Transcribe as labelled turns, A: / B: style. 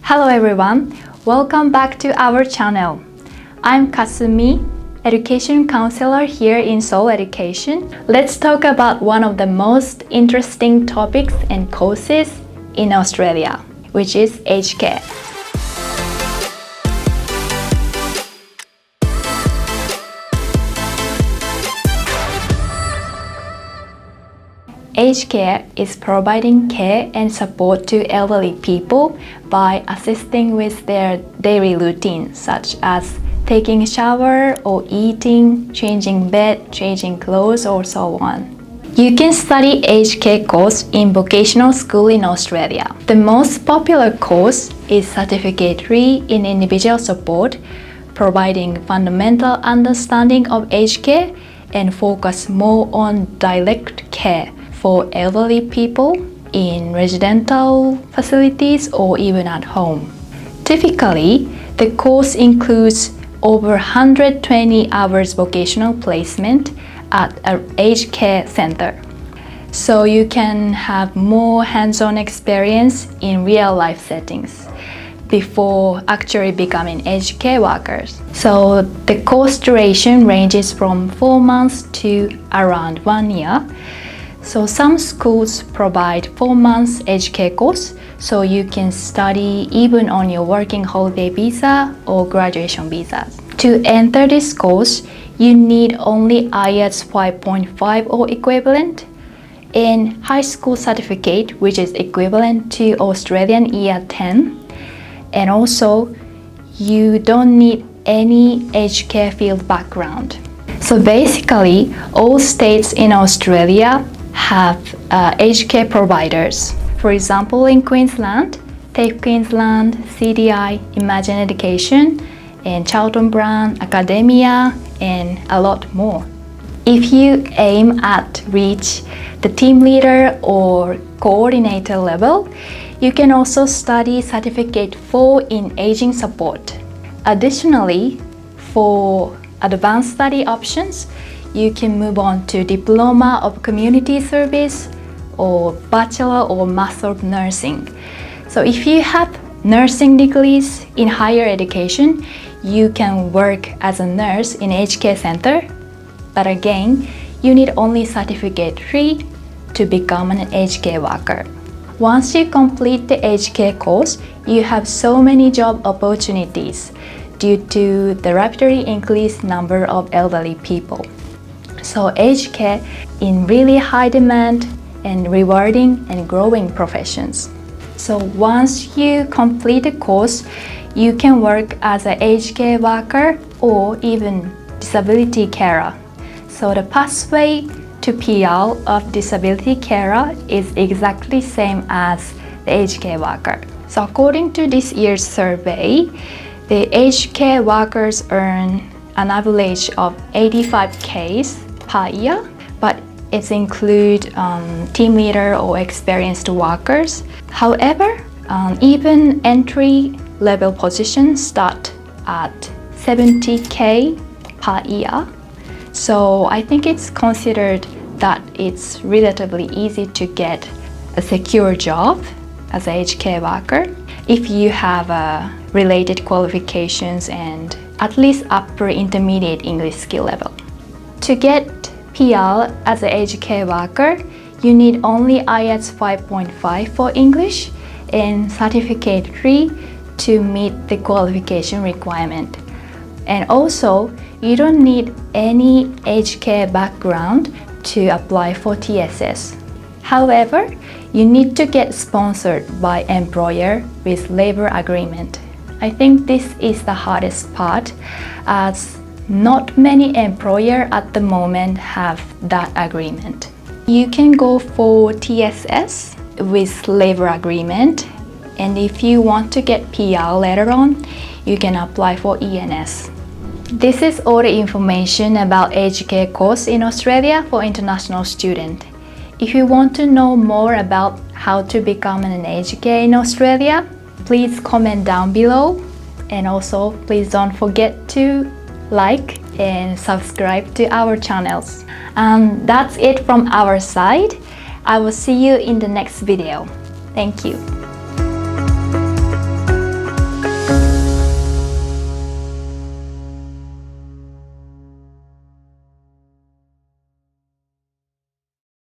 A: Hello everyone, welcome back to our channel. I'm Kasumi, Education Counselor here in Seoul Education. Let's talk about one of the most interesting topics and courses in Australia, which is aged care. Aged care is providing care and support to elderly people by assisting with their daily routine, such as taking a shower or eating, changing bed, changing clothes, or so on. You can study aged care course in vocational school in Australia. The most popular course is Certificate 3 in Individual Support, providing fundamental understanding of aged care and focus more on direct care for elderly people in residential facilities or even at home. Typically, the course includes over 120 hours vocational placement at an aged care center. So you can have more hands-on experience in real-life settings before actually becoming aged care workers. So the course duration ranges from 4 months to around 1 year. So some schools provide 4 months aged care course, so you can study even on your working holiday visa or graduation visas. To enter this course, you need only IELTS 5.5 or equivalent and high school certificate, which is equivalent to Australian Year 10. And also, you don't need any aged care field background. So basically, all states in Australia have aged care providers. For example, in Queensland, TAFE Queensland, CDI, Imagine Education, and Charlton Brown, Academia, and a lot more. If you aim at reach the team leader or coordinator level, you can also study Certificate 4 in Aging Support. Additionally, for advanced study options, you can move on to Diploma of Community Service or Bachelor or Master of Nursing. So if you have nursing degrees in higher education, you can work as a nurse in aged care center. But again, you need only Certificate 3 to become an aged care worker. Once you complete the aged care course, you have so many job opportunities due to the rapidly increased number of elderly people. So aged care in really high demand and rewarding and growing professions. So once you complete the course, you can work as an aged care worker or even disability carer. So the pathway to PR of disability carer is exactly same as the aged care worker. So according to this year's survey, the aged care workers earn an average of 85K per year, but it includes team leader or experienced workers. However, even entry-level positions start at 70K per year. So I think it's considered that it's relatively easy to get a secure job as an aged care worker if you have related qualifications and at least upper intermediate English skill level. To get PR as an aged care worker, you need only IELTS 5.5 for English and Certificate 3 to meet the qualification requirement. And also, you don't need any aged care background to apply for TSS. However, you need to get sponsored by employer with labor agreement. I think this is the hardest part, as not many employers at the moment have that agreement. You can go for TSS with labor agreement, and if you want to get PR later on, you can apply for ENS. This is all the information about aged care course in Australia for international students. If you want to know more about how to become an aged care in Australia, please comment down below, and also please don't forget to like and subscribe to our channels. That's it from our side. I will see you in the next video. Thank you.